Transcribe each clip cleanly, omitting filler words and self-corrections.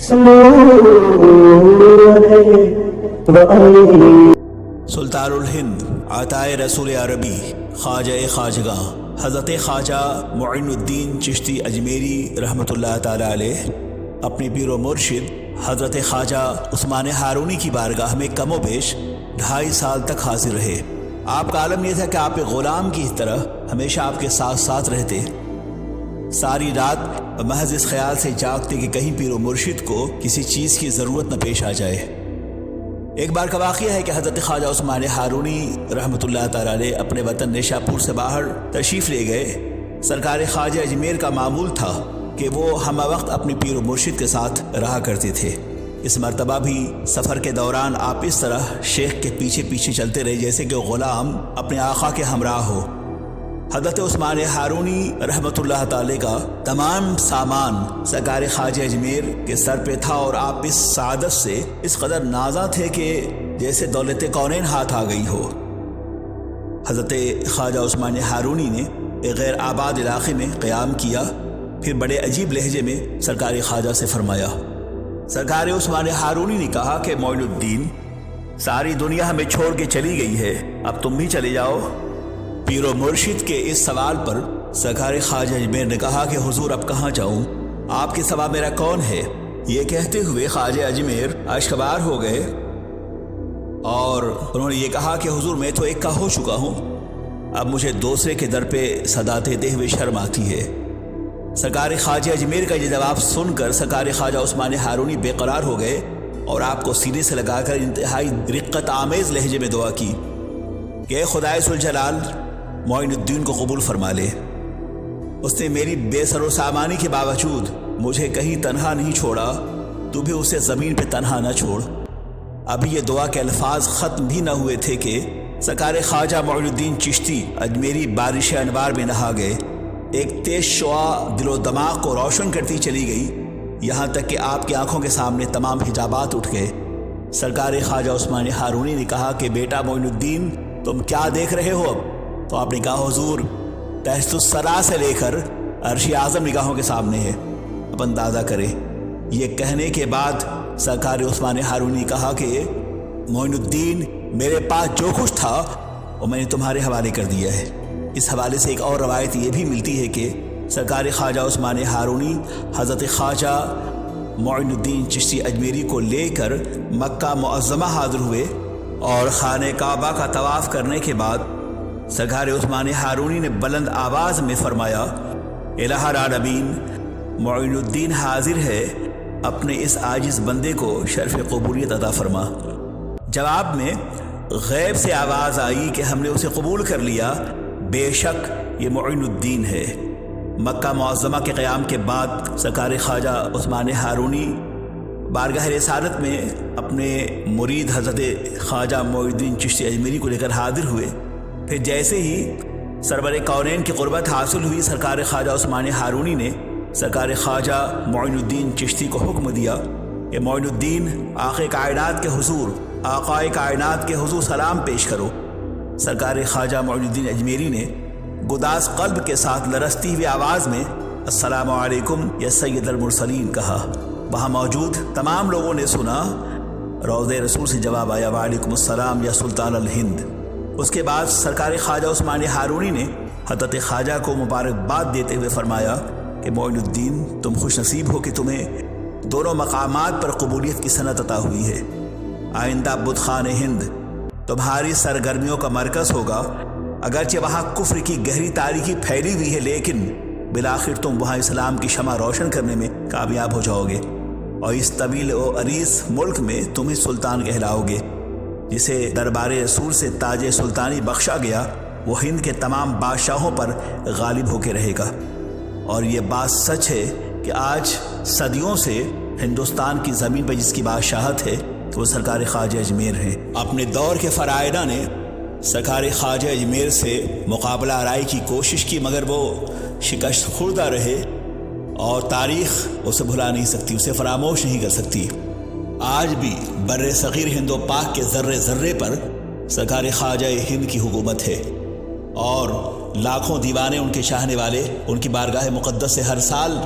سلطان الہند عطائے رسول عربی خواجہ خواجگاں حضرت خواجہ معین الدین چشتی اجمیری رحمۃ اللہ تعالی علیہ اپنے پیر و مرشد حضرت خواجہ عثمان ہارونی کی بارگاہ میں کم و بیش 2.5 سال تک حاضر رہے۔ آپ کا عالم یہ تھا کہ آپ ایک غلام کی طرح ہمیشہ آپ کے ساتھ ساتھ رہتے، ساری رات محض اس خیال سے جاگتے کہ کہیں پیر و مرشد کو کسی چیز کی ضرورت نہ پیش آ جائے۔ ایک بار کا واقعہ ہے کہ حضرت خواجہ عثمان ہارونی رحمۃ اللہ تعالی علیہ اپنے وطن نیشاپور سے باہر تشریف لے گئے۔ سرکار خواجہ اجمیر کا معمول تھا کہ وہ ہمہ وقت اپنے پیر و مرشد کے ساتھ رہا کرتے تھے۔ اس مرتبہ بھی سفر کے دوران آپ اس طرح شیخ کے پیچھے پیچھے چلتے رہے جیسے کہ غلام اپنے آقا کے ہمراہ ہو۔ حضرت عثمان ہارونی رحمۃ اللہ تعالی کا تمام سامان سرکار خواجہ اجمیر کے سر پہ تھا، اور آپ اس سعادت سے اس قدر نازاں تھے کہ جیسے دولت کونین ہاتھ آ گئی ہو۔ حضرت خواجہ عثمان ہارونی نے ایک غیر آباد علاقے میں قیام کیا، پھر بڑے عجیب لہجے میں سرکار خواجہ سے فرمایا۔ سرکار عثمان ہارونی نے کہا کہ معین الدین، ساری دنیا ہمیں چھوڑ کے چلی گئی ہے، اب تم بھی چلے جاؤ۔ پیر و مرشد کے اس سوال پر سرکار خواجہ اجمیر نے کہا کہ حضور اب کہاں جاؤں، آپ کے سوا میرا کون ہے؟ یہ کہتے ہوئے خواجہ اجمیر اشکبار ہو گئے اور انہوں نے یہ کہا کہ حضور میں تو ایک کا ہو چکا ہوں، اب مجھے دوسرے کے در پہ صدا دیتے ہوئے شرم آتی ہے۔ سرکار خواجہ اجمیر کا یہ جواب سن کر سرکار خواجہ عثمان ہارونی بے قرار ہو گئے اور آپ کو سینے سے لگا کر انتہائی رقت آمیز لہجے میں دعا کی کہ خدائے ذوالجلال معین الدین کو قبول فرما لے۔ اس نے میری بے سر و سامانی کے باوجود مجھے کہیں تنہا نہیں چھوڑا، تو بھی اسے زمین پہ تنہا نہ چھوڑ۔ ابھی یہ دعا کے الفاظ ختم بھی نہ ہوئے تھے کہ سرکار خواجہ معین الدین چشتی اجمیری بارش انوار میں نہا گئے۔ ایک تیز شعاع دل و دماغ کو روشن کرتی چلی گئی، یہاں تک کہ آپ کی آنکھوں کے سامنے تمام حجابات اٹھ گئے۔ سرکار خواجہ عثمان ہارونی نے کہا کہ بیٹا معین الدین، تم کیا دیکھ رہے ہو؟ اب تو آپ نے کہا حضور، تحت الثری سے لے کر عرش اعظم نگاہوں کے سامنے ہے، اب اندازہ کرے۔ یہ کہنے کے بعد سرکار عثمان ہارونی نے کہا کہ معین الدین، میرے پاس جو کچھ تھا وہ میں نے تمہارے حوالے کر دیا ہے۔ اس حوالے سے ایک اور روایت یہ بھی ملتی ہے کہ سرکار خواجہ عثمان ہارونی حضرت خواجہ معین الدین چشتی اجمیری کو لے کر مکہ معظمہ حاضر ہوئے، اور خانہ کعبہ کا طواف کرنے کے بعد سرکار عثمان ہارونی نے بلند آواز میں فرمایا، الہ العالمین، معین الدین حاضر ہے، اپنے اس عاجز بندے کو شرف قبولیت عطا فرما۔ جواب میں غیب سے آواز آئی کہ ہم نے اسے قبول کر لیا، بے شک یہ معین الدین ہے۔ مکہ معظمہ کے قیام کے بعد سرکار خواجہ عثمان ہارونی بارگاہ رسالت میں اپنے مرید حضرت خواجہ معین الدین چشتی اجمیری کو لے کر حاضر ہوئے۔ پھر جیسے ہی سرور کونین کی قربت حاصل ہوئی، سرکار خواجہ عثمان ہارونی نے سرکار خواجہ معین الدین چشتی کو حکم دیا کہ معین الدین، آقا کائنات کے حضور، آقائے کائنات کے حضور سلام پیش کرو۔ سرکار خواجہ معین الدین اجمیری نے گداز قلب کے ساتھ لرزتی ہوئی آواز میں السلام علیکم یا سید المرسلین کہا۔ وہاں موجود تمام لوگوں نے سنا۔ روضہ رسول سے جواب آیا، وعلیکم السلام یا سلطان الہند۔ اس کے بعد سرکار خواجہ عثمان ہارونی نے حضرت خواجہ کو مبارکباد دیتے ہوئے فرمایا کہ معین الدین، تم خوش نصیب ہو کہ تمہیں دونوں مقامات پر قبولیت کی سند عطا ہوئی ہے۔ آئندہ بت خان ہند تمہاری سرگرمیوں کا مرکز ہوگا، اگرچہ وہاں کفر کی گہری تاریکی پھیلی ہوئی ہے، لیکن بالآخر تم وہاں اسلام کی شمع روشن کرنے میں کامیاب ہو جاؤ گے، اور اس طویل و عریض ملک میں تم ہی سلطان کہلاؤ گے۔ جسے دربار رسول سے تاج سلطانی بخشا گیا، وہ ہند کے تمام بادشاہوں پر غالب ہو کے رہے گا۔ اور یہ بات سچ ہے کہ آج صدیوں سے ہندوستان کی زمین پر جس کی بادشاہت ہے وہ سرکار خواجہ اجمیر ہیں۔ اپنے دور کے فرائض نے سرکار خواجہ اجمیر سے مقابلہ آرائی کی کوشش کی، مگر وہ شکست خوردہ رہے، اور تاریخ اسے بھلا نہیں سکتی، اسے فراموش نہیں کر سکتی۔ آج بھی بر صغیر ہند و پاک کے ذرے ذرے پر سرکار خواجہ ہند کی حکومت ہے، اور لاکھوں دیوانے ان کے چاہنے والے ان کی بارگاہ مقدس سے ہر سال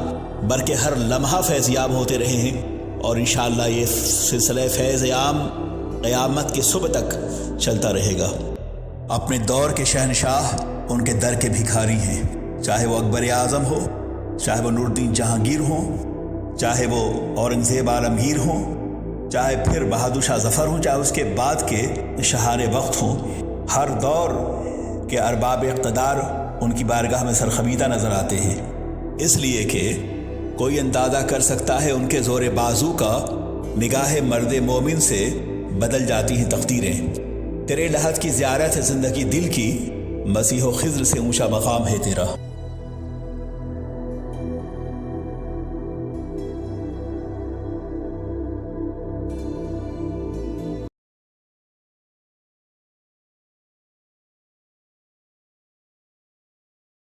بلکہ ہر لمحہ فیضیاب ہوتے رہے ہیں، اور انشاءاللہ یہ سلسلہ فیض عام قیامت کے صبح تک چلتا رہے گا۔ اپنے دور کے شہنشاہ ان کے در کے بھکاری ہیں، چاہے وہ اکبر اعظم ہو، چاہے وہ نور الدین جہانگیر ہوں، چاہے وہ اورنگزیب عالمگیر ہوں، چاہے پھر بہادر شاہ ظفر ہوں، چاہے اس کے بعد کے شہار وقت ہوں، ہر دور کے ارباب اقتدار ان کی بارگاہ میں سرخمیدہ نظر آتے ہیں، اس لیے کہ کوئی اندازہ کر سکتا ہے ان کے زور بازو کا نگاہ مرد مومن سے بدل جاتی ہیں تقدیریں۔ تیرے لحد کی زیارت ہے زندگی دل کی، مسیح و خضر سے اونچا مقام ہے تیرا۔